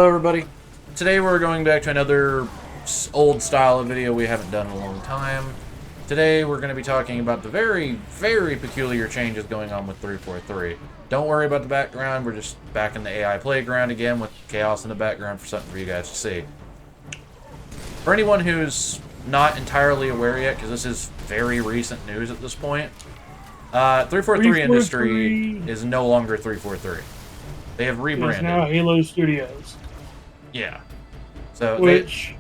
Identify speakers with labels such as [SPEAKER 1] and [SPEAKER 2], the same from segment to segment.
[SPEAKER 1] Hello everybody. Today we're going back to another old style of video we haven't done in a long time. Today we're going to be talking about the very, very peculiar changes going on with 343. Don't worry about the background, we're just back in the AI playground again with chaos in the background for something for you guys to see. For anyone who's not entirely aware yet, because this is very recent news at this point, 343 Industry is no longer 343. They have rebranded.
[SPEAKER 2] It's now Halo Studios.
[SPEAKER 1] Yeah. So
[SPEAKER 2] Which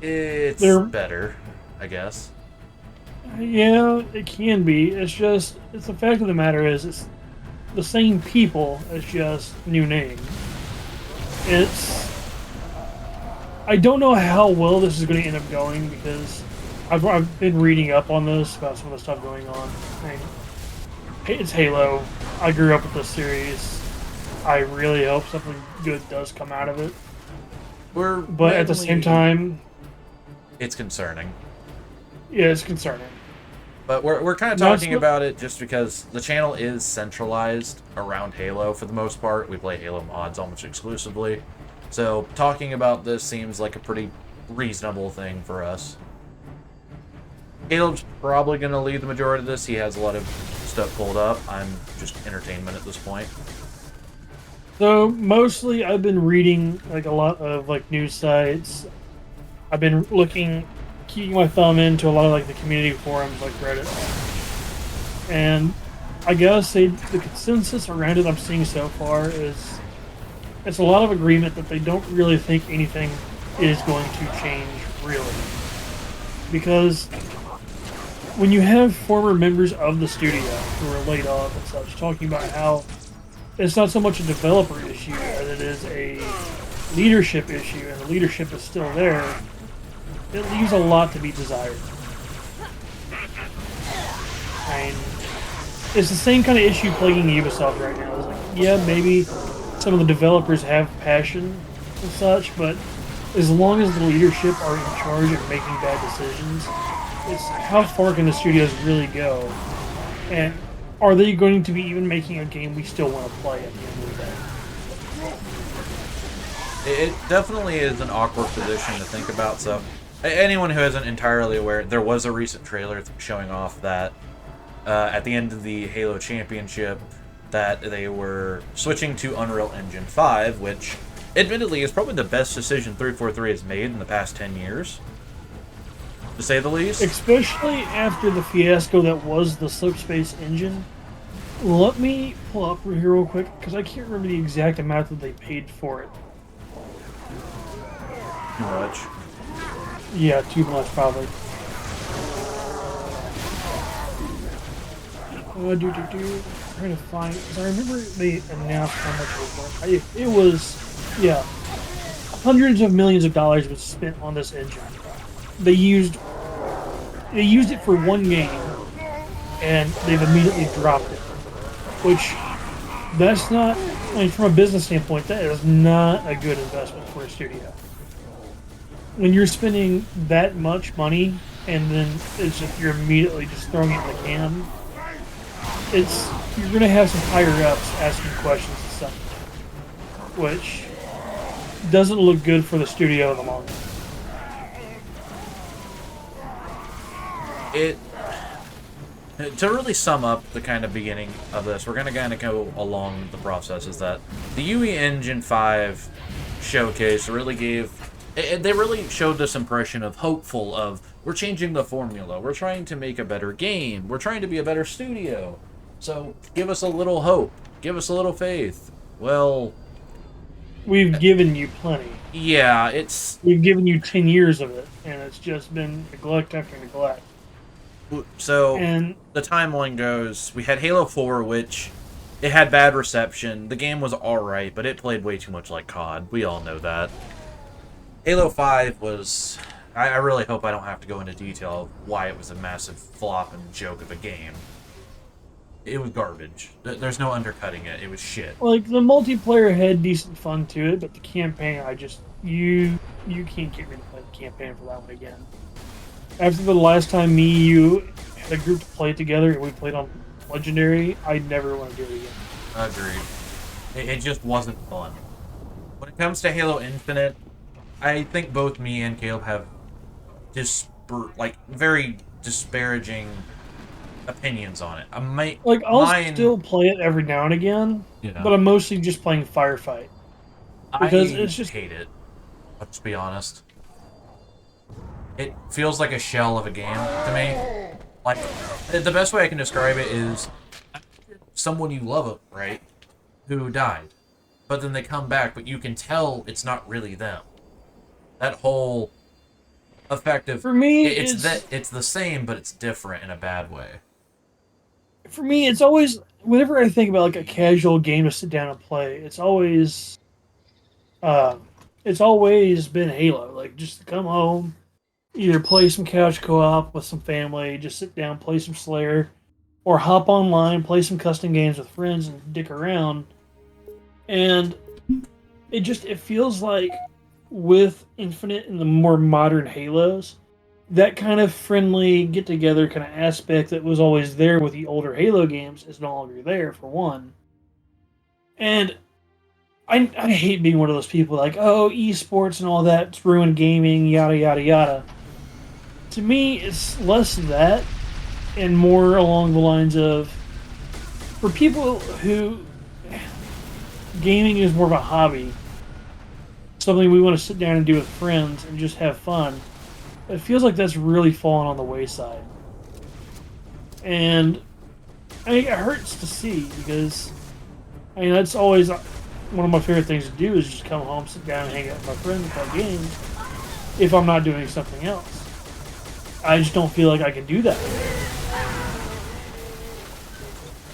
[SPEAKER 1] it's better, I guess.
[SPEAKER 2] Yeah, it can be. It's the fact of the matter is it's the same people, it's just new name. I don't know how well this is going to end up going because I've been reading up on this about some of the stuff going on. It's Halo. I grew up with this series. I really hope something good does come out of it. But at the same time,
[SPEAKER 1] it's concerning.
[SPEAKER 2] Yeah, it's concerning.
[SPEAKER 1] But we're kind of talking about it just because the channel is centralized around Halo for the most part. We play Halo mods almost exclusively. So talking about this seems like a pretty reasonable thing for us. Caleb's probably going to lead the majority of this. He has a lot of stuff pulled up. I'm just entertainment at this point.
[SPEAKER 2] So mostly I've been reading like a lot of like news sites. I've been keeping my thumb into a lot of like the community forums like Reddit. And I gotta say the consensus around it I'm seeing so far is it's a lot of agreement that they don't really think anything is going to change really. Because when you have former members of the studio who are laid off and such talking about how it's not so much a developer issue as it is a leadership issue, and the leadership is still there, it leaves a lot to be desired. And it's the same kind of issue plaguing Ubisoft right now. It's like, yeah, maybe some of the developers have passion and such, but as long as the leadership are in charge of making bad decisions, it's how far can the studios really go? And are they going to be even making a game we still want to play at the end of the day?
[SPEAKER 1] It definitely is an awkward position to think about. So anyone who isn't entirely aware, there was a recent trailer showing off that at the end of the Halo Championship that they were switching to Unreal Engine 5, which admittedly is probably the best decision 343 has made in the past 10 years. To say the least.
[SPEAKER 2] Especially after the fiasco that was the Slipspace engine. Let me pull up here real quick, because I can't remember the exact amount that they paid for it.
[SPEAKER 1] Too much.
[SPEAKER 2] Yeah, too much, probably. I'm trying to find, because I remember they announced how much it was. It was, yeah, hundreds of millions of dollars was spent on this engine. They used it for one game, and they've immediately dropped it. Which, that's not, I mean, from a business standpoint, that is not a good investment for a studio. When you're spending that much money, and then you're immediately just throwing it in the can, you're going to have some higher ups asking questions and stuff, which doesn't look good for the studio in the long run.
[SPEAKER 1] To really sum up the kind of beginning of this, we're going to kind of go along the process, is that the UE Engine 5 showcase really they really showed this impression of hopeful of, we're changing the formula, we're trying to make a better game, we're trying to be a better studio, so give us a little hope, give us a little faith. Well,
[SPEAKER 2] we've given you plenty.
[SPEAKER 1] Yeah,
[SPEAKER 2] we've given you 10 years of it, and it's just been neglect after neglect.
[SPEAKER 1] So, the timeline goes, we had Halo 4, which, it had bad reception. The game was alright, but it played way too much like COD. We all know that. Halo 5 was, I really hope I don't have to go into detail of why it was a massive flop and joke of a game. It was garbage. There's no undercutting it. It was shit.
[SPEAKER 2] Like, the multiplayer had decent fun to it, but the campaign, you can't get me to play the campaign for that one again. After the last time you had a group to play together and we played on Legendary, I never want to do it again.
[SPEAKER 1] Agreed. It just wasn't fun. when it comes to Halo Infinite, I think both me and Caleb have very disparaging opinions on it.
[SPEAKER 2] Like, I'll still play it every now and again,
[SPEAKER 1] Yeah.
[SPEAKER 2] but I'm mostly just playing Firefight. Because it's just...
[SPEAKER 1] hate it. Let's be honest. It feels like a shell of a game to me. Like, the best way I can describe it is someone you love, right, who died. But then they come back, but you can tell it's not really them. That whole effect of...
[SPEAKER 2] For me,
[SPEAKER 1] it's the same, but it's different in a bad way.
[SPEAKER 2] For me, it's always... Whenever I think about, like, a casual game to sit down and play, it's always been Halo. Like, just to come home, either play some couch co-op with some family, just sit down, play some Slayer, or hop online, play some custom games with friends and dick around. And it feels like with Infinite and the more modern Halos, that kind of friendly get-together kind of aspect that was always there with the older Halo games is no longer there, for one. And I hate being one of those people like, oh, esports and all that's ruined gaming, yada, yada, yada. To me, it's less of that and more along the lines of, for people who gaming is more of a hobby, something we want to sit down and do with friends and just have fun, it feels like that's really fallen on the wayside. And I mean, it hurts to see because, I mean, that's always one of my favorite things to do is just come home, sit down, and hang out with my friends and play games if I'm not doing something else. I just don't feel like I can do that.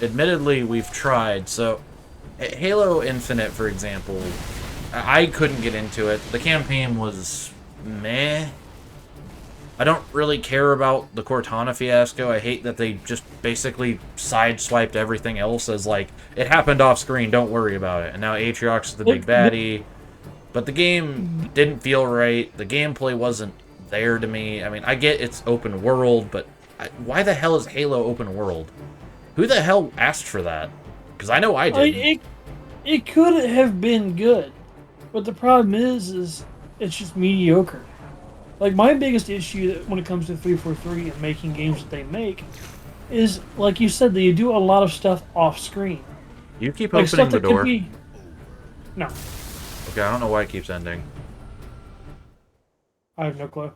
[SPEAKER 1] Admittedly, we've tried. So, Halo Infinite, for example, I couldn't get into it. The campaign was meh. I don't really care about the Cortana fiasco. I hate that they just basically sideswiped everything else as like, it happened off screen, don't worry about it. And now Atriox is the big baddie. But the game didn't feel right. The gameplay wasn't there to me. I mean, I get it's open world, but why the hell is Halo open world? Who the hell asked for that? Because I know I did.
[SPEAKER 2] It could have been good, but the problem is it's just mediocre. Like, my biggest issue when it comes to 343 and making games that they make is, like you said, they do a lot of stuff off screen.
[SPEAKER 1] You keep opening the door.
[SPEAKER 2] No.
[SPEAKER 1] Okay, I don't know why it keeps ending.
[SPEAKER 2] I have no clue.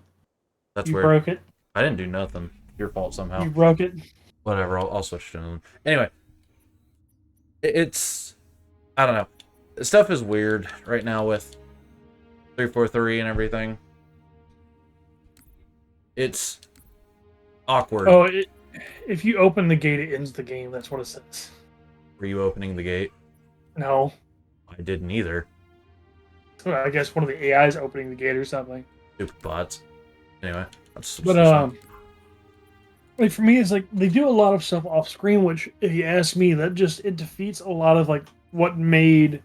[SPEAKER 1] That's
[SPEAKER 2] you
[SPEAKER 1] weird.
[SPEAKER 2] Broke it.
[SPEAKER 1] I didn't do nothing. Your fault somehow.
[SPEAKER 2] You broke it.
[SPEAKER 1] Whatever, I'll switch to them. Anyway. It's... I don't know. Stuff is weird right now with 343 and everything. It's awkward.
[SPEAKER 2] Oh, if you open the gate, it ends the game. That's what it says.
[SPEAKER 1] Were you opening the gate?
[SPEAKER 2] No.
[SPEAKER 1] I didn't either.
[SPEAKER 2] So I guess one of the AIs opening the gate or something.
[SPEAKER 1] Stupid bots. Anyway, that's
[SPEAKER 2] like for me, it's like they do a lot of stuff off screen, which, if you ask me, it defeats a lot of like what made.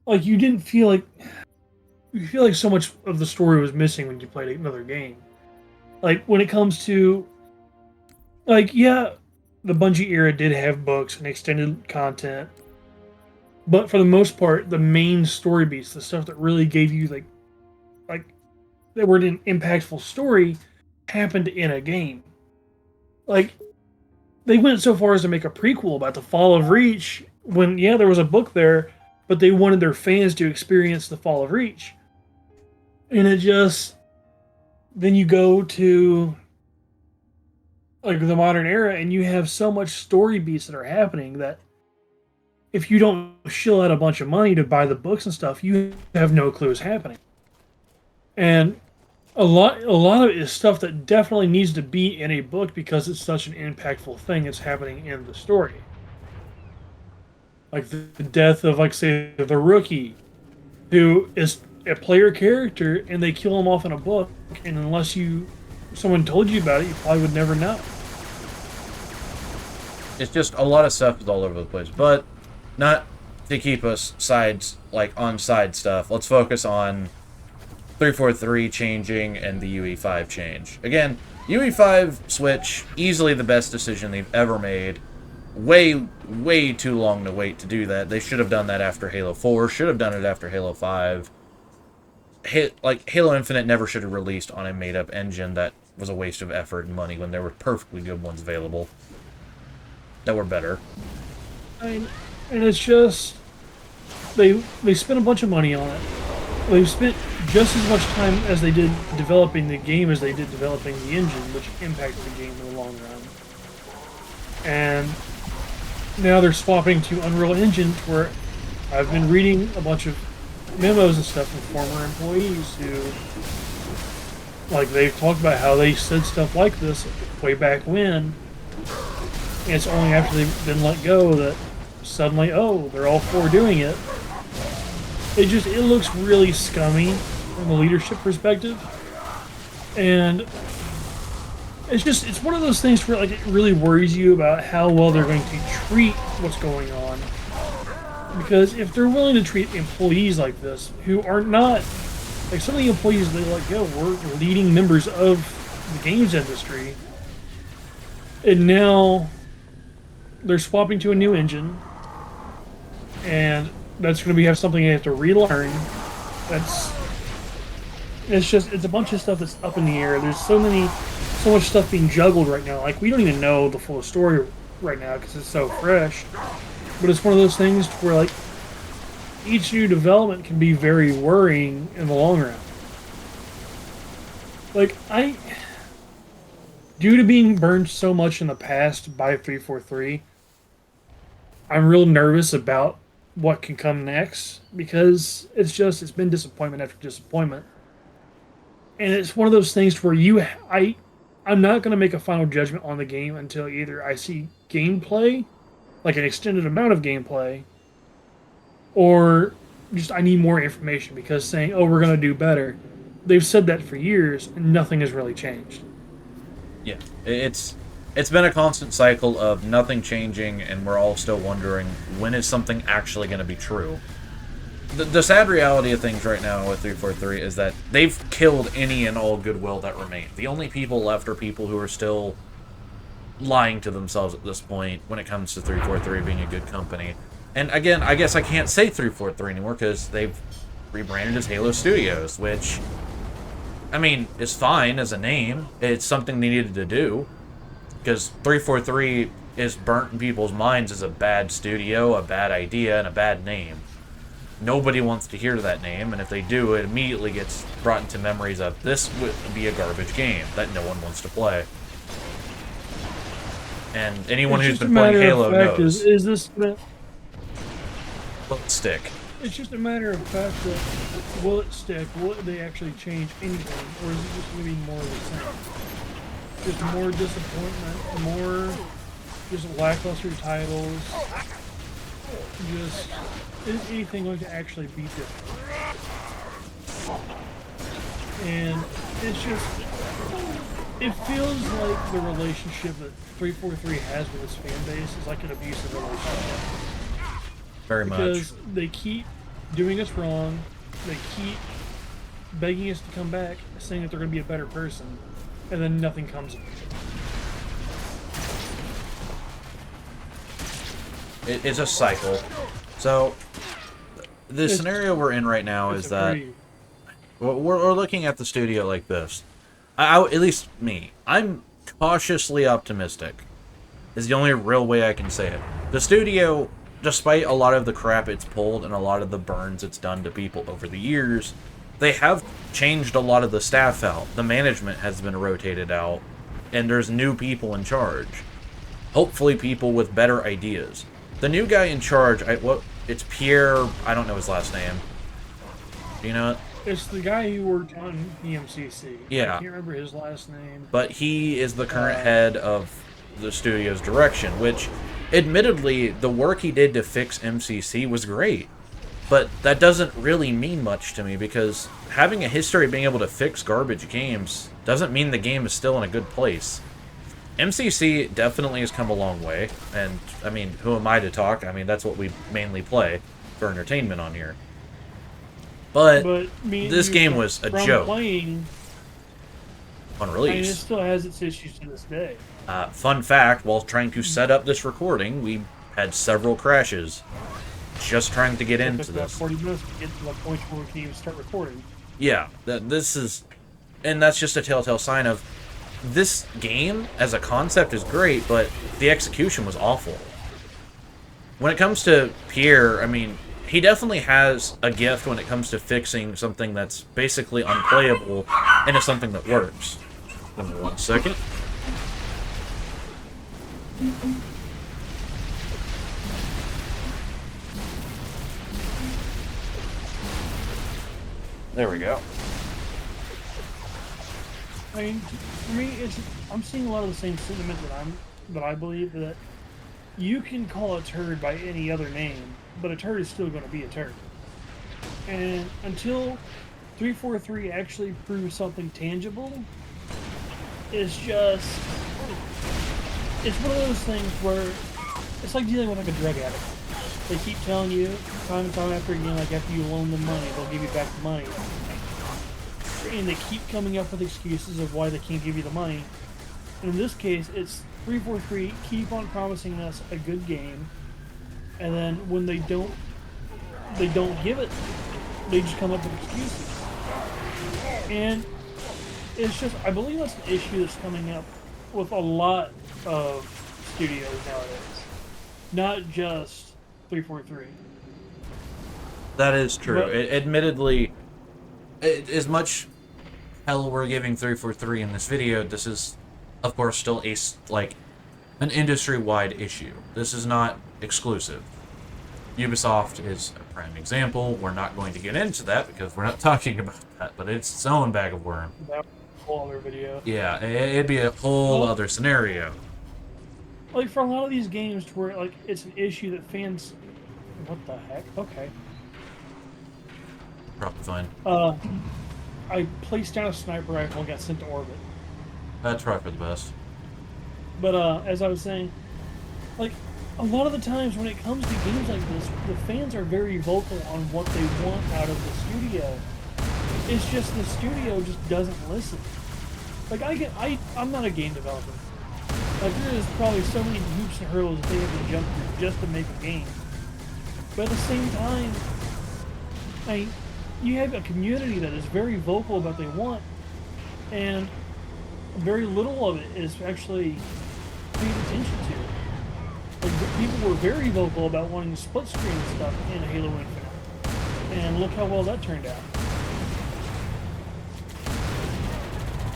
[SPEAKER 2] Like, you didn't feel like. You feel like so much of the story was missing when you played another game. Like, when it comes to, like, yeah, the Bungie era did have books and extended content, but for the most part, the main story beats, the stuff that really gave you, like that were an impactful story, happened in a game. Like, they went so far as to make a prequel about the Fall of Reach, when, yeah, there was a book there, but they wanted their fans to experience the Fall of Reach. And it just... Then you go to like the modern era and you have so much story beats that are happening that if you don't shill out a bunch of money to buy the books and stuff, you have no clue what's happening. And a lot of it is stuff that definitely needs to be in a book because it's such an impactful thing that's happening in the story. Like the death of, like, say, the rookie, who is a player character, and they kill him off in a book, and unless someone told you about it, you probably would never know.
[SPEAKER 1] It's just a lot of stuff is all over the place, but not to keep us on side stuff. Let's focus on 343 changing and the UE5 change. Again, UE5 switch, easily the best decision they've ever made. way too long to wait to do that. They should have done that after Halo 4, should have done it after Halo 5. Like, Halo Infinite never should have released on a made-up engine that was a waste of effort and money when there were perfectly good ones available that were better.
[SPEAKER 2] And it's just they spent a bunch of money on it. They've spent just as much time as they did developing the game as they did developing the engine, which impacted the game in the long run. And now they're swapping to Unreal Engine, where I've been reading a bunch of memos and stuff from former employees who, like, they've talked about how they said stuff like this way back when. And it's only after they've been let go that suddenly, oh, they're all for doing it. It looks really scummy from a leadership perspective. And it's one of those things where, like, it really worries you about how well they're going to treat what's going on. Because if they're willing to treat employees like this, who are not, like, some of the employees they let go were leading members of the games industry, and now they're swapping to a new engine, and that's going to have something they have to relearn. It's a bunch of stuff that's up in the air. There's so much stuff being juggled right now. Like, we don't even know the full story right now because it's so fresh. But it's one of those things where, like, each new development can be very worrying in the long run. Like, due to being burned so much in the past by 343, I'm real nervous about what can come next, because it's been disappointment after disappointment. And it's one of those things where I'm not going to make a final judgment on the game until either I see gameplay, like an extended amount of gameplay, or just I need more information, because saying, oh, we're going to do better, they've said that for years and nothing has really changed.
[SPEAKER 1] Yeah, it's been a constant cycle of nothing changing, and we're all still wondering, when is something actually going to be true? The sad reality of things right now with 343 is that they've killed any and all goodwill that remained. The only people left are people who are still lying to themselves at this point when it comes to 343 being a good company. And again, I guess I can't say 343 anymore because they've rebranded as Halo Studios, which, I mean, is fine as a name. It's something they needed to do, because 343 is burnt in people's minds as a bad studio, a bad idea, and a bad name. Nobody wants to hear that name, and if they do, it immediately gets brought into memories of, this would be a garbage game that no one wants to play. And anyone who's been playing Halo knows.
[SPEAKER 2] Is this
[SPEAKER 1] will it stick?
[SPEAKER 2] It's just a matter of fact that, will it stick? Will they actually change anything? Or is it just going to be more of the same? Just more disappointment, more just lackluster titles. Just, is anything going to actually be different? And it's just, it feels like the relationship that 343 has with its fan base is like an abusive relationship.
[SPEAKER 1] Very much.
[SPEAKER 2] Because they keep doing us wrong, they keep begging us to come back, saying that they're going to be a better person, and then nothing comes of
[SPEAKER 1] it. It's a cycle. So, the scenario we're in right now is that we're looking at the studio like this. At least me. I'm cautiously optimistic, is the only real way I can say it. The studio, despite a lot of the crap it's pulled and a lot of the burns it's done to people over the years, they have changed a lot of the staff out. The management has been rotated out, and there's new people in charge. Hopefully people with better ideas. The new guy in charge, it's Pierre, I don't know his last name. Do you know it?
[SPEAKER 2] It's the guy who worked on EMCC.
[SPEAKER 1] Yeah.
[SPEAKER 2] I can't remember his last name.
[SPEAKER 1] But he is the current head of the studio's direction, which, admittedly, the work he did to fix MCC was great. But that doesn't really mean much to me, because having a history of being able to fix garbage games doesn't mean the game is still in a good place. MCC definitely has come a long way, and, I mean, who am I to talk? I mean, that's what we mainly play for entertainment on here. But this game was a joke. on
[SPEAKER 2] I mean, it
[SPEAKER 1] release.
[SPEAKER 2] still has its issues to this day.
[SPEAKER 1] Fun fact, while trying to set up this recording, we had several crashes just trying to get
[SPEAKER 2] It
[SPEAKER 1] into
[SPEAKER 2] took about
[SPEAKER 1] this.
[SPEAKER 2] 40 minutes to get to the point where we can even start recording.
[SPEAKER 1] Yeah, this is, and that's just a telltale sign of this game as a concept is great, but the execution was awful. When it comes to Pierre, I mean, he definitely has a gift when it comes to fixing something that's basically unplayable into something that works. Give me 1 second. There we go.
[SPEAKER 2] I mean, for me, I'm seeing a lot of the same sentiment that I believe that you can call a turd by any other name, but a turd is still going to be a turd. And until 343 actually proves something tangible, it's one of those things where it's like dealing with like a drug addict. They keep telling you time and time after again, like after you loan them money, they'll give you back the money. And they keep coming up with excuses of why they can't give you the money. And in this case, it's 343 keep on promising us a good game, and then when they don't give it, they just come up with excuses. And it's just, I believe that's an issue that's coming up with a lot of studios nowadays, not just 343.
[SPEAKER 1] That is true.
[SPEAKER 2] But
[SPEAKER 1] Admittedly, as much hell we're giving 343 in this video, this is, of course, still like an industry-wide issue. This is not exclusive. Ubisoft is a prime example. We're not going to get into that because we're not talking about that, but it's its own bag of worm.
[SPEAKER 2] that was a whole other video.
[SPEAKER 1] Yeah, it'd be a whole other scenario.
[SPEAKER 2] Like for a lot of these games, to where like it's an issue that fans, what the heck? Okay.
[SPEAKER 1] Probably fine.
[SPEAKER 2] I placed down a sniper rifle and got sent to orbit.
[SPEAKER 1] That's probably for the best.
[SPEAKER 2] But as I was saying, like a lot of the times when it comes to games like this, the fans are very vocal on what they want out of the studio. It's just the studio just doesn't listen. Like I'm not a game developer. Like there is probably so many hoops and hurdles that they have to jump through just to make a game. But at the same time, you have a community that is very vocal about what they want, and very little of it is actually paid attention to. Like, people were very vocal about wanting split screen stuff in Halo Infinite, and look how well that turned out.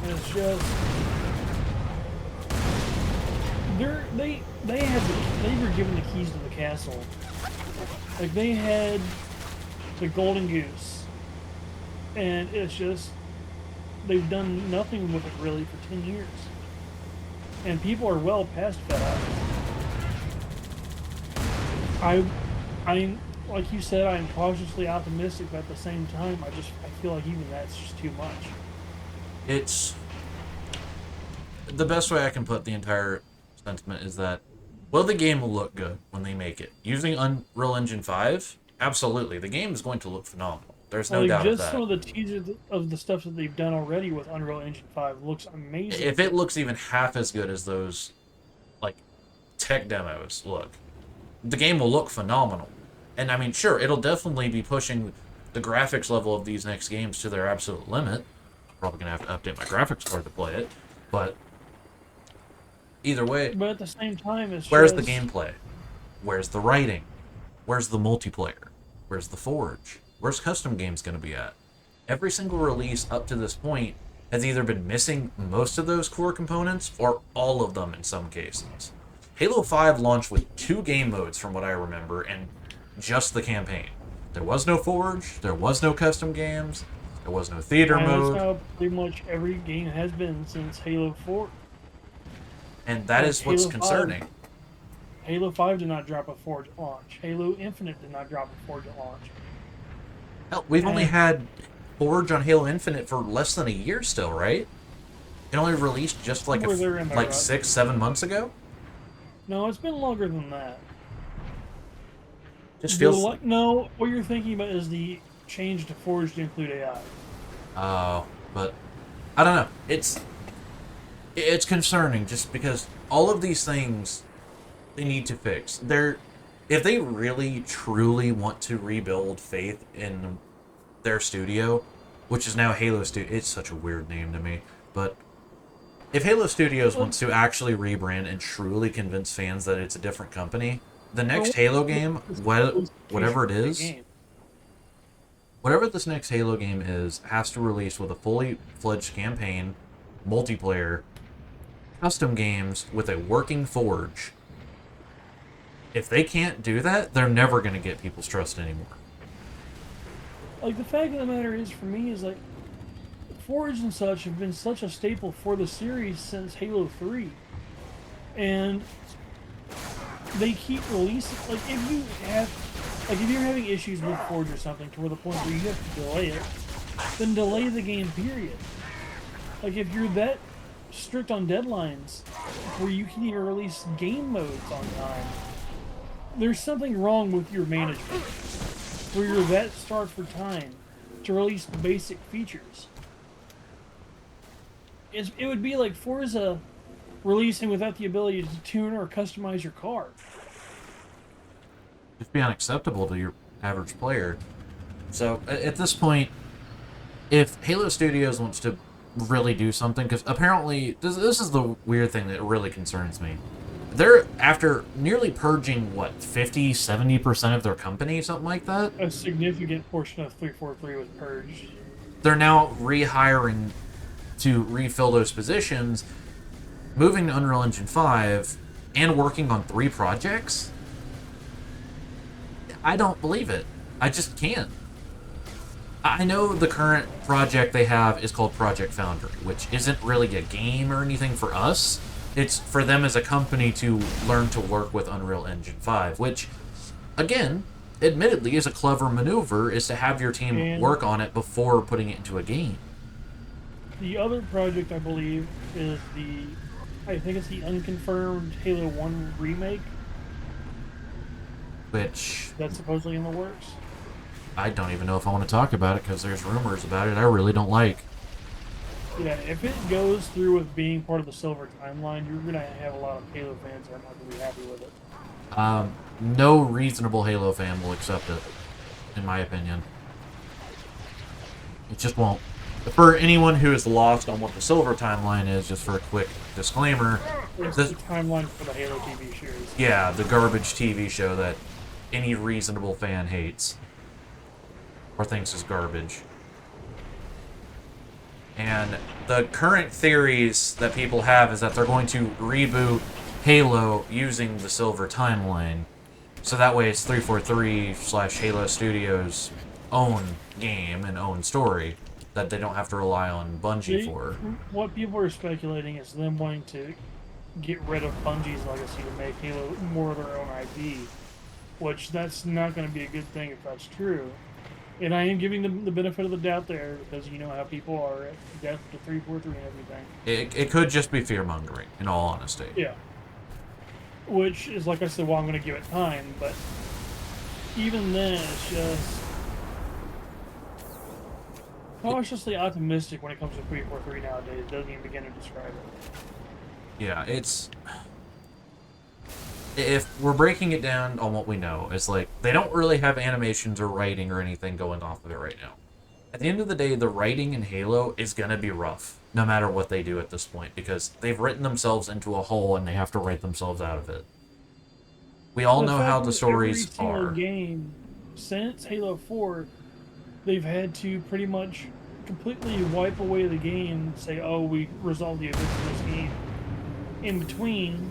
[SPEAKER 2] And it's just they were given the keys to the castle. Like they had the golden goose, and it's just they've done nothing with it really for 10 years, and people are well past fed up. I'm like you said, I'm cautiously optimistic, but at the same time, I feel like even that's just too much.
[SPEAKER 1] It's the best way I can put the entire sentiment is that, will the game look good when they make it? Using Unreal Engine 5, absolutely. The game is going to look phenomenal. There's no doubt of that.
[SPEAKER 2] Just some of the teasers of the stuff that they've done already with Unreal Engine 5 looks amazing.
[SPEAKER 1] If it looks even half as good as those, like, tech demos look, the game will look phenomenal. And, I mean, sure, it'll definitely be pushing the graphics level of these next games to their absolute limit. Probably going to have to update my graphics card to play it, but either way.
[SPEAKER 2] But at the same time,
[SPEAKER 1] where's the gameplay? Where's the writing? Where's the multiplayer? Where's the forge? Where's custom games going to be at? Every single release up to this point has either been missing most of those core components or all of them in some cases. Halo 5 launched with 2 game modes from what I remember and just the campaign. There was no forge, there was no custom games, there was no theater mode.
[SPEAKER 2] That's how pretty much every game has been since Halo 4.
[SPEAKER 1] And that is what's concerning.
[SPEAKER 2] Halo 5 did not drop a forge at launch. Halo Infinite did not drop a forge at launch.
[SPEAKER 1] Hell, we've only had Forge on Halo Infinite for less than a year still, right? It only released just like 6-7 months ago?
[SPEAKER 2] No, it's been longer than that.
[SPEAKER 1] Just feels
[SPEAKER 2] no, what you're thinking about is the change to Forge to include AI.
[SPEAKER 1] Oh, but I don't know. It's concerning just because all of these things they need to fix. If they really truly want to rebuild faith in their studio, which is now Halo Studio. It's such a weird name to me, but if Halo Studios wants to actually rebrand and truly convince fans that it's a different company, the next Halo game, whatever it is, whatever this next Halo game is, has to release with a fully fledged campaign, multiplayer, custom games with a working forge. If they can't do that, they're never going to get people's trust anymore.
[SPEAKER 2] Like, the fact of the matter is, for me, is like, Forge and such have been such a staple for the series since Halo 3. And they keep releasing, like, if you're having issues with Forge or something to the point where you have to delay it, then delay the game, period. Like, if you're that strict on deadlines where you can even release game modes on time, there's something wrong with your management, where you're that starved for time to release basic features. It would be like Forza releasing without the ability to tune or customize your car.
[SPEAKER 1] It'd be unacceptable to your average player. So at this point, if Halo Studios wants to really do something, because apparently this is the weird thing that really concerns me. They're, after nearly purging, what, 50-70% of their company, something like that?
[SPEAKER 2] A significant portion of 343 was purged.
[SPEAKER 1] They're now rehiring to refill those positions, moving to Unreal Engine 5, and working on 3 projects? I don't believe it. I just can't. I know the current project they have is called Project Foundry, which isn't really a game or anything for us. It's for them as a company to learn to work with Unreal Engine 5, which, again, admittedly is a clever maneuver, is to have your team work on it before putting it into a game.
[SPEAKER 2] The other project, I believe, is I think it's the unconfirmed Halo 1 remake.
[SPEAKER 1] Which...
[SPEAKER 2] that's supposedly in the works.
[SPEAKER 1] I don't even know if I want to talk about it, because there's rumors about it I really don't like.
[SPEAKER 2] Yeah, if it goes through with being part of the Silver Timeline, you're going to have a lot of Halo fans that are not going to be happy with it.
[SPEAKER 1] No reasonable Halo fan will accept it, in my opinion. It just won't. For anyone who is lost on what the Silver Timeline is, just for a quick disclaimer...
[SPEAKER 2] it's the timeline for the Halo TV series.
[SPEAKER 1] Yeah, the garbage TV show that any reasonable fan hates. Or thinks is garbage. And the current theories that people have is that they're going to reboot Halo using the Silver Timeline. So that way it's 343/Halo Studios' own game and own story that they don't have to rely on Bungie for.
[SPEAKER 2] What people are speculating is them wanting to get rid of Bungie's legacy to make Halo more of their own IP, which that's not going to be a good thing if that's true. And I am giving them the benefit of the doubt there, because you know how people are at death to 343 and everything.
[SPEAKER 1] It could just be fear-mongering, in all honesty.
[SPEAKER 2] Yeah. Which is, like I said, well, I'm going to give it time, but even then, it's just cautiously optimistic when it comes to 343 nowadays. It doesn't even begin to describe it.
[SPEAKER 1] Yeah, it's... if we're breaking it down on what we know, it's like, they don't really have animations or writing or anything going off of it right now. At the end of the day, the writing in Halo is going to be rough, no matter what they do at this point, because they've written themselves into a hole and they have to write themselves out of it. We all know how the stories are.
[SPEAKER 2] Every single game since Halo 4, they've had to pretty much completely wipe away the game and say, oh, we resolved the events of this game. In between,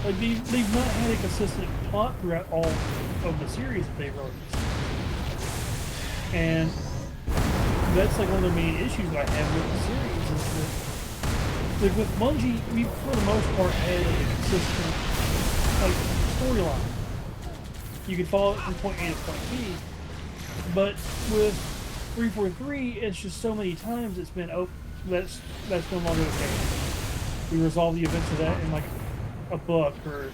[SPEAKER 2] like, they've not had a consistent plot throughout all of the series that they've released. And that's like one of the main issues I have with the series, is that, like, with Bungie, we for the most part had a consistent, like, storyline. You could follow it from point A to point B, but with 343, it's just so many times it's been, oh, that's no longer the case. We resolve the events of that in, like, a book or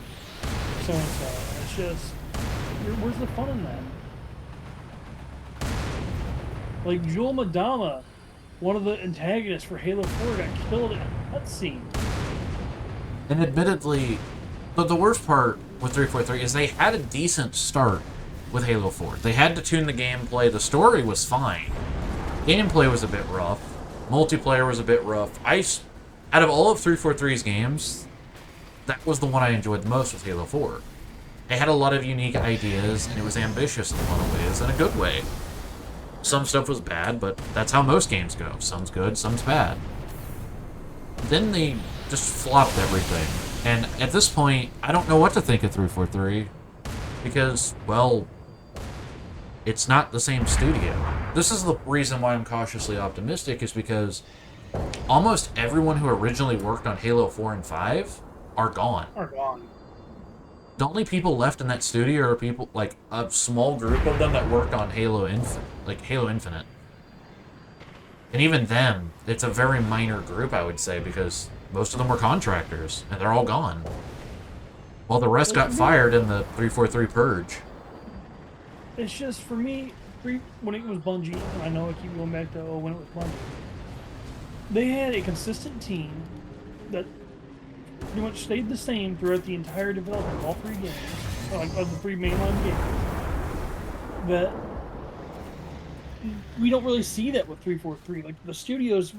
[SPEAKER 2] so and so. It's just, where's the fun in that? Like, Joel Madama one of the antagonists for Halo 4 got killed in a cutscene.
[SPEAKER 1] And admittedly, but the worst part with 343 is they had a decent start with Halo 4. They had to tune the gameplay. The story was fine. Gameplay was a bit rough. Multiplayer was a bit rough. Out of all of 343's games, that was the one I enjoyed the most with Halo 4. It had a lot of unique ideas, and it was ambitious in a lot of ways, in a good way. Some stuff was bad, but that's how most games go. Some's good, some's bad. Then they just flopped everything. And at this point, I don't know what to think of 343. Because, well, it's not the same studio. This is the reason why I'm cautiously optimistic, is because almost everyone who originally worked on Halo 4 and 5 are gone. The only people left in that studio are people, like, a small group of them that worked on Halo Infinite. And even them, it's a very minor group, I would say, because most of them were contractors, and they're all gone. While the rest got fired in the 343 purge.
[SPEAKER 2] It's just, for me, when it was Bungie, and I know I keep going back to when it was Bungie, they had a consistent team that pretty much stayed the same throughout the entire development of all three games, of the three mainline games. That we don't really see that with 343. Like, the studios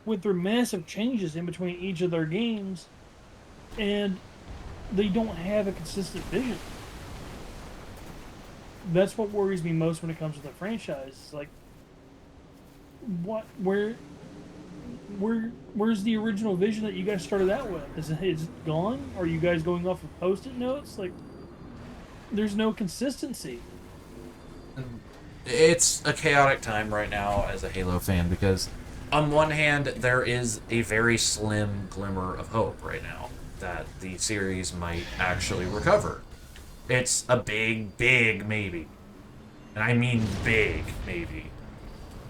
[SPEAKER 2] went through massive changes in between each of their games, and they don't have a consistent vision. That's what worries me most when it comes to the franchise. Like, where's the original vision that you guys started out with? Is it gone? Are you guys going off of Post-it notes? Like, there's no consistency.
[SPEAKER 1] It's a chaotic time right now as a Halo fan, because on one hand, there is a very slim glimmer of hope right now that the series might actually recover. It's a big, big maybe. And I mean big maybe.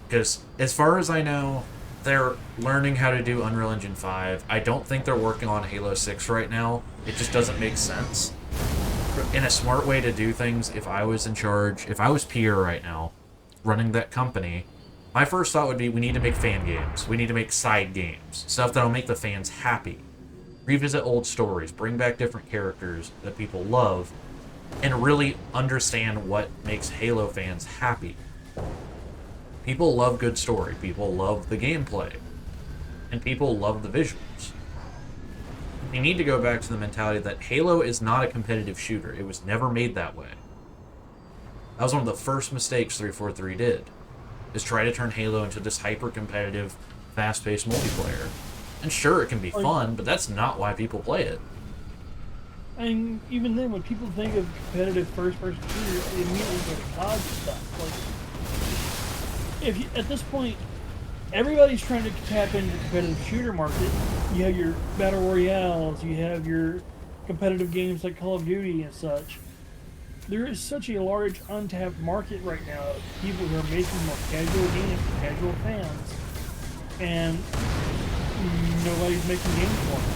[SPEAKER 1] Because as far as I know, they're learning how to do Unreal Engine 5. I don't think they're working on Halo 6 right now. It just doesn't make sense. In a smart way to do things, if I was in charge, if I was Pierre right now, running that company, my first thought would be, we need to make fan games. We need to make side games. Stuff that'll make the fans happy. Revisit old stories. Bring back different characters that people love. And really understand what makes Halo fans happy. People love good story. People love the gameplay. And people love the visuals. They need to go back to the mentality that Halo is not a competitive shooter. It was never made that way. That was one of the first mistakes 343 did, is try to turn Halo into this hyper-competitive, fast-paced multiplayer. And sure, it can be fun, but that's not why people play it.
[SPEAKER 2] And even then, when people think of competitive first-person shooters, they immediately go to COD stuff. Like, at this point, everybody's trying to tap into the competitive shooter market. You have your battle royales, you have your competitive games like Call of Duty and such. There is such a large untapped market right now of people who are making more casual games for casual fans, and nobody's making games for them.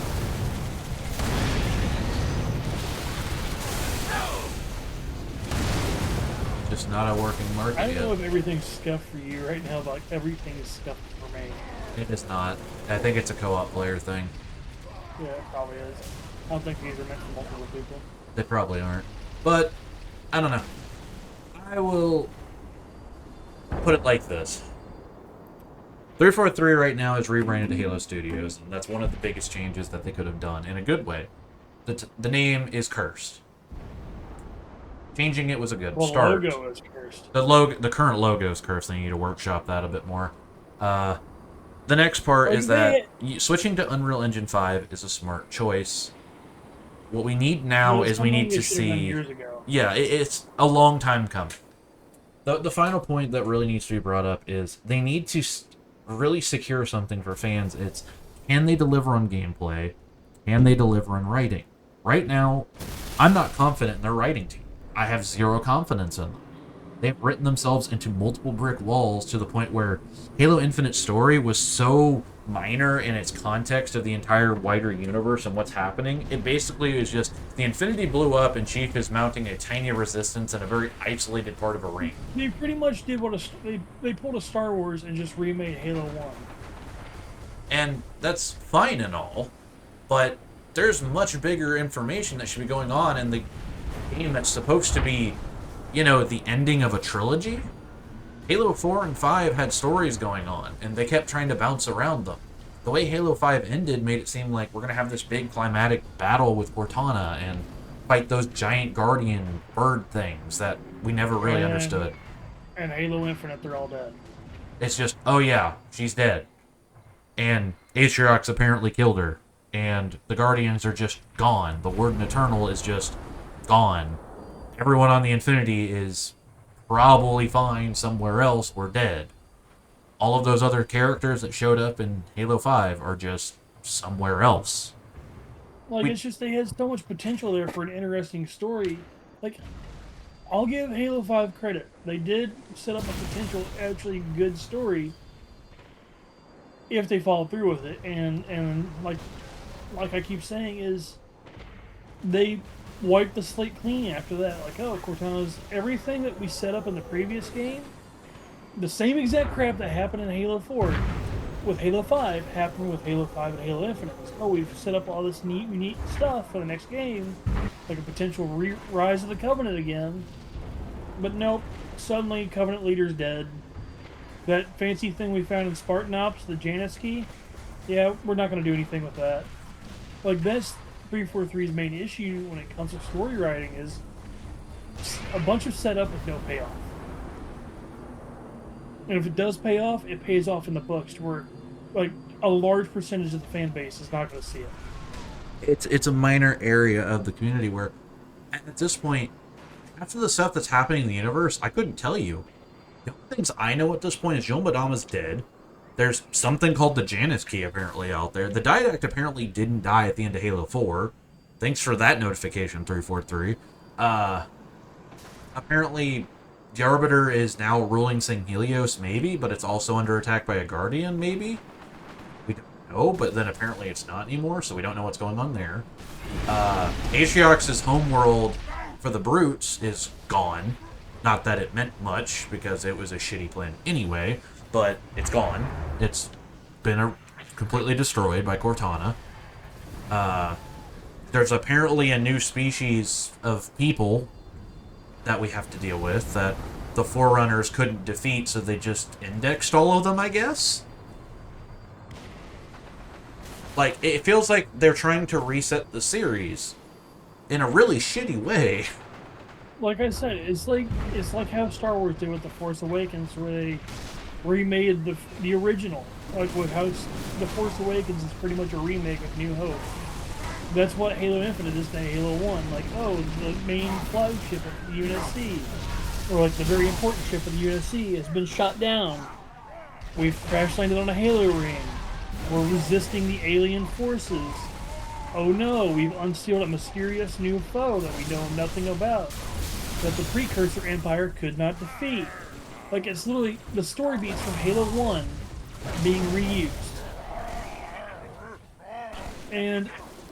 [SPEAKER 1] Just not a working market
[SPEAKER 2] I don't
[SPEAKER 1] yet.
[SPEAKER 2] know if everything's scuffed for you right now, but like, everything is scuffed for me.
[SPEAKER 1] It is not. I think it's a co-op player thing.
[SPEAKER 2] Yeah, it probably is. I don't think these are meant for multiple people.
[SPEAKER 1] They probably aren't. But, I don't know. I will put it like this. 343 right now is rebranded to Halo Studios, and that's one of the biggest changes that they could have done, in a good way. The name is cursed. Changing it was a good start.
[SPEAKER 2] The logo is cursed.
[SPEAKER 1] The current logo is cursed. They need to workshop that a bit more. The next part is that switching to Unreal Engine 5 is a smart choice. What we need now is we need to see... Yeah, it's a long time coming. The final point that really needs to be brought up is they need to really secure something for fans. It's, can they deliver on gameplay? Can they deliver on writing? Right now, I'm not confident in their writing team. I have zero confidence in them. They've written themselves into multiple brick walls to the point where Halo Infinite story was so minor in its context of the entire wider universe and what's happening. It basically is just the Infinity blew up and Chief is mounting a tiny resistance in a very isolated part of a ring.
[SPEAKER 2] They pretty much did what they pulled a Star Wars and just remade Halo 1.
[SPEAKER 1] And that's fine and all, but there's much bigger information that should be going on in the game that's supposed to be, you know, the ending of a trilogy. Halo 4 and 5 had stories going on, and they kept trying to bounce around them. The way Halo 5 ended made it seem like we're going to have this big climatic battle with Cortana and fight those giant guardian bird things that we never really understood.
[SPEAKER 2] And Halo Infinite, they're all dead.
[SPEAKER 1] It's just, oh yeah, she's dead. And Atriox apparently killed her. And the Guardians are just gone. The Warden Eternal is just gone. Everyone on the Infinity is probably fine somewhere else or dead. All of those other characters that showed up in Halo 5 are just somewhere else.
[SPEAKER 2] Like, it's just they had so much potential there for an interesting story. Like, I'll give Halo 5 credit. They did set up a potential, actually good story if they follow through with it. And like I keep saying, is they wiped the slate clean after that. Like, oh, Cortana's everything that we set up in the previous game, the same exact crap that happened in Halo 4 with Halo 5 happened with Halo 5 and Halo Infinite. Oh, we've set up all this neat stuff for the next game, like a potential rise of the Covenant again. But nope, suddenly Covenant leader's dead. That fancy thing we found in Spartan Ops, the Janus key, yeah, we're not going to do anything with that. Like, that's 343's main issue when it comes to story writing, is a bunch of setup with no payoff. And if it does pay off, it pays off in the books to where, like, a large percentage of the fan base is not going to see it.
[SPEAKER 1] It's a minor area of the community where, at this point, after the stuff that's happening in the universe, I couldn't tell you. The only things I know at this point is Joe Madama's dead. There's something called the Janus key apparently out there. The Didact apparently didn't die at the end of Halo 4. Thanks for that notification, 343. Apparently, the Arbiter is now ruling St. Helios, maybe, but it's also under attack by a Guardian, maybe? We don't know, but then apparently it's not anymore, so we don't know what's going on there. Atriox's homeworld for the Brutes is gone. Not that it meant much, because it was a shitty plan anyway, but it's gone. It's been completely destroyed by Cortana. There's apparently a new species of people that we have to deal with that the Forerunners couldn't defeat, so they just indexed all of them, I guess? Like, it feels like they're trying to reset the series in a really shitty way.
[SPEAKER 2] Like I said, it's like how Star Wars did with The Force Awakens, where they remade the original. Like with how The Force Awakens is pretty much a remake of New Hope. That's what Halo Infinite is to Halo 1. Like, oh, the main flagship of the UNSC, or like the very important ship of the UNSC, has been shot down. We've crash landed on a Halo ring. We're resisting the alien forces. Oh no, we've unsealed a mysterious new foe that we know nothing about, that the Precursor Empire could not defeat. Like, it's literally the story beats from Halo 1 being reused. And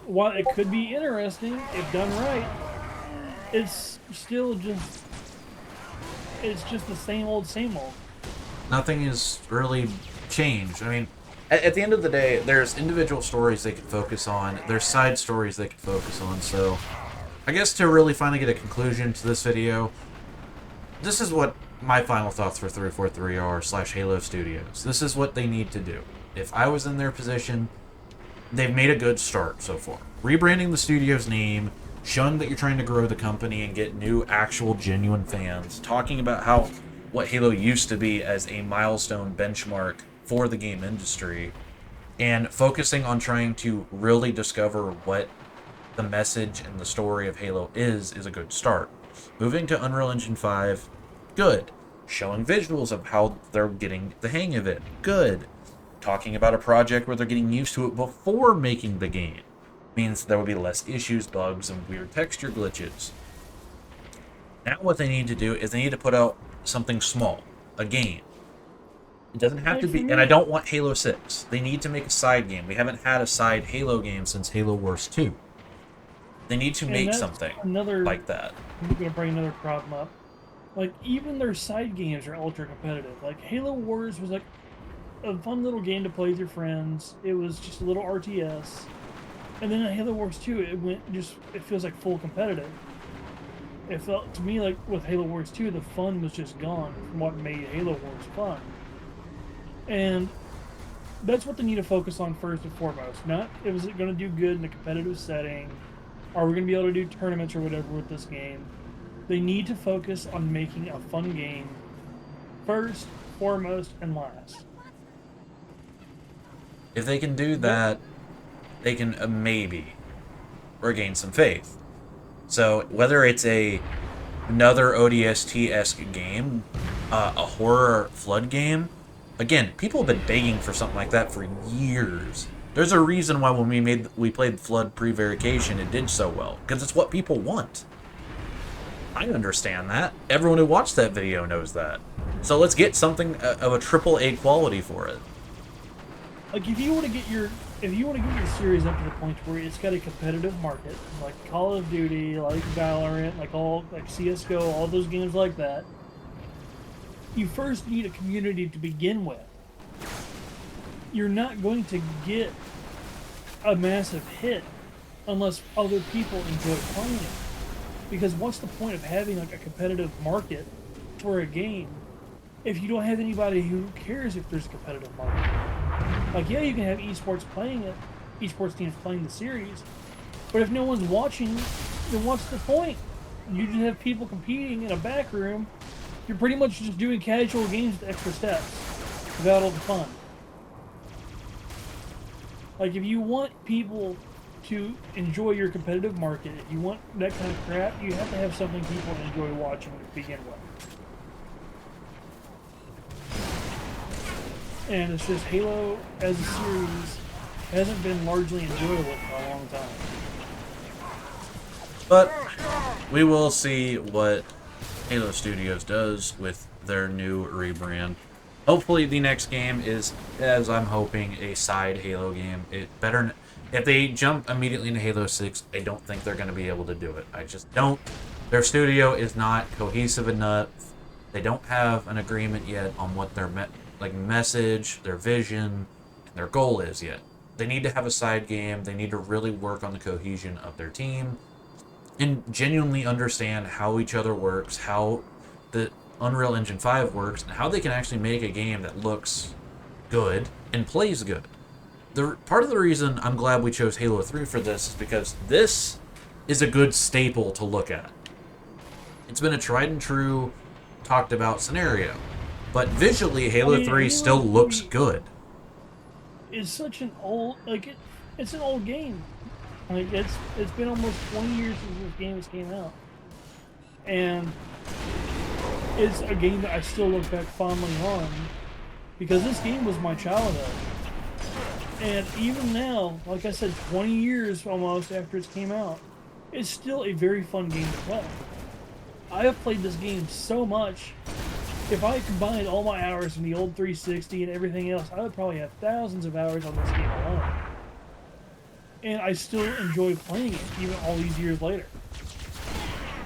[SPEAKER 2] while it could be interesting if done right, it's still just the same old, same old.
[SPEAKER 1] Nothing has really changed. I mean, at the end of the day, there's individual stories they could focus on. There's side stories they could focus on. So, I guess to really finally get a conclusion to this video, this is what my final thoughts for 343 are / Halo Studios. This is what they need to do. If I was in their position, they've made a good start so far. Rebranding the studio's name, showing that you're trying to grow the company and get new, actual, genuine fans, talking about how what Halo used to be as a milestone benchmark for the game industry, and focusing on trying to really discover what the message and the story of Halo is a good start. Moving to Unreal Engine 5, good. Showing visuals of how they're getting the hang of it, good. Talking about a project where they're getting used to it before making the game means there will be less issues, bugs, and weird texture glitches. Now what they need to do is they need to put out something small, a game. It doesn't have
[SPEAKER 2] Like,
[SPEAKER 1] to
[SPEAKER 2] for
[SPEAKER 1] be,
[SPEAKER 2] me,
[SPEAKER 1] and I don't want Halo 6. They need to make a side game. We haven't had a side Halo game since Halo Wars 2. They need to
[SPEAKER 2] and
[SPEAKER 1] make
[SPEAKER 2] that's
[SPEAKER 1] something
[SPEAKER 2] another.
[SPEAKER 1] like that.
[SPEAKER 2] I'm gonna bring another problem up. Like, even their side games are ultra competitive. Like, Halo Wars was like a fun little game to play with your friends. It was just a little RTS. And then in Halo Wars 2, it feels like full competitive. It felt to me like with Halo Wars 2, the fun was just gone from what made Halo Wars fun. And that's what they need to focus on first and foremost. Not, is it going to do good in a competitive setting? Are we going to be able to do tournaments or whatever with this game? They need to focus on making a fun game first, foremost, and last.
[SPEAKER 1] If they can do
[SPEAKER 2] That,
[SPEAKER 1] that, they can maybe regain some faith. So whether it's another ODST-esque game, a horror flood game, again, people have been begging for something like that for years. There's a reason why when we played Flood pre-verification, it did so well, because it's what people want. I understand that. Everyone who watched that video knows that. So let's get something of a AAA quality for it.
[SPEAKER 2] like, if you want to get your series up to the point where it's got a competitive market, like Call of Duty, like Valorant, like CS:GO, all those games like that, you first need a community to begin with. You're not going to get a massive hit unless other people enjoy playing it. Because what's the point of having like a competitive market for a game if you don't have anybody who cares if there's a competitive market? Like, yeah, you can have esports playing it, esports teams playing the series, but if no one's watching, then what's the point? You just have people competing in a back room. You're pretty much just doing casual games with extra steps without all the fun. Like, if you want people to enjoy your competitive market, if you want that kind of crap, you have to have something people enjoy watching to begin with. And it's just Halo as a series hasn't been largely enjoyable for a long time.
[SPEAKER 1] But we will see what Halo Studios does with their new rebrand. Hopefully the next game is, as I'm hoping, a side Halo game. If they jump immediately into Halo 6, I don't think they're going to be able to do it. I just don't. Their studio is not cohesive enough. They don't have an agreement yet on what their message, their vision, and their goal is yet. They need to have a side game. They need to really work on the cohesion of their team and genuinely understand how each other works, how the Unreal Engine 5 works, and how they can actually make a game that looks good and plays good. Part of the reason I'm glad we chose Halo 3 for this is because this is a good staple to look at. It's been a tried and true, talked about scenario. But visually, Halo 3 still looks good.
[SPEAKER 2] It's such an old, it's an old game. Like, it's been almost 20 years since this game came out. And it's a game that I still look back fondly on because this game was my childhood. And even now, like I said, 20 years almost after it came out, it's still a very fun game to play. I have played this game so much. If I combined all my hours from the old 360 and everything else, I would probably have thousands of hours on this game alone. And I still enjoy playing it, even all these years later.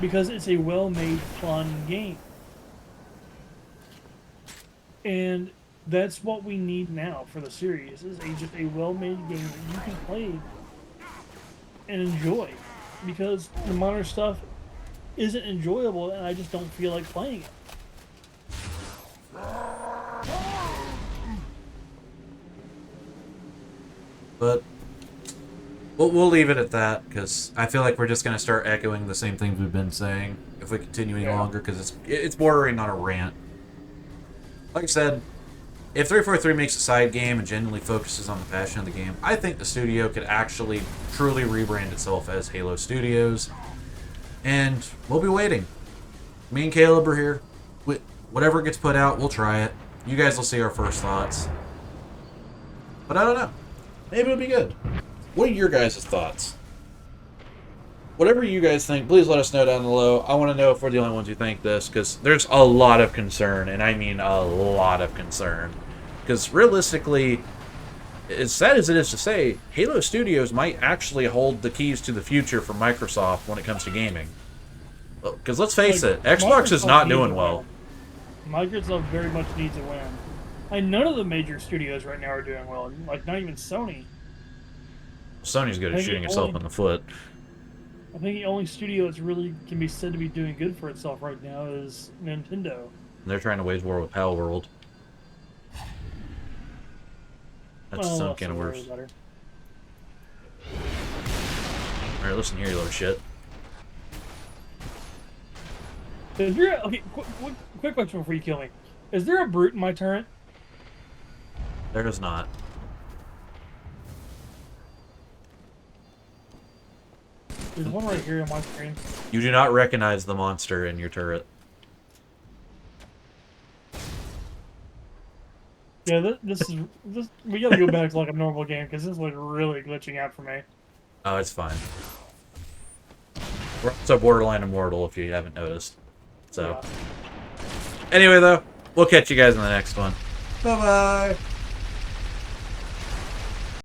[SPEAKER 2] Because it's a well-made, fun game. And that's what we need now for the series, is just a well-made game that you can play and enjoy. Because the modern stuff isn't enjoyable, and I just don't feel like playing it.
[SPEAKER 1] But we'll leave it at that, because I feel like we're just going to start echoing the same things we've been saying if we continue any longer, because it's bordering on a rant. Like I said, if 343 makes a side game and genuinely focuses on the passion of the game, I think the studio could actually truly rebrand itself as Halo Studios. And we'll be waiting. Me and Caleb are here. Whatever gets put out, we'll try it. You guys will see our first thoughts. But I don't know. Maybe it'll be good. What are your guys' thoughts? Whatever you guys think, please let us know down below. I want to know if we're the only ones who think this, because there's a lot of concern, and I mean a lot of concern, Because realistically, as sad as it is to say, Halo Studios might actually hold the keys to the future for Microsoft when it comes to gaming. Because let's face it, Xbox is not doing well.
[SPEAKER 2] Microsoft very much needs a win. Like, none of the major studios right now are doing well. Like, not even Sony.
[SPEAKER 1] Sony's good at shooting itself in the foot.
[SPEAKER 2] I think the only studio that's really can be said to be doing good for itself right now is Nintendo.
[SPEAKER 1] They're trying to wage war with Pal World. That's some kind of worse. Alright, listen here, you little shit.
[SPEAKER 2] Is there okay, quick question before you kill me. Is there a brute in my turret?
[SPEAKER 1] There is not.
[SPEAKER 2] There's one right here on my screen.
[SPEAKER 1] You do not recognize the monster in your turret.
[SPEAKER 2] Yeah, this we gotta go back to like a normal game because this is like really glitching out for me.
[SPEAKER 1] Oh, it's fine. We're also borderline immortal if you haven't noticed. So,
[SPEAKER 2] Yeah.
[SPEAKER 1] anyway though, we'll catch you guys in the next one. Bye-bye!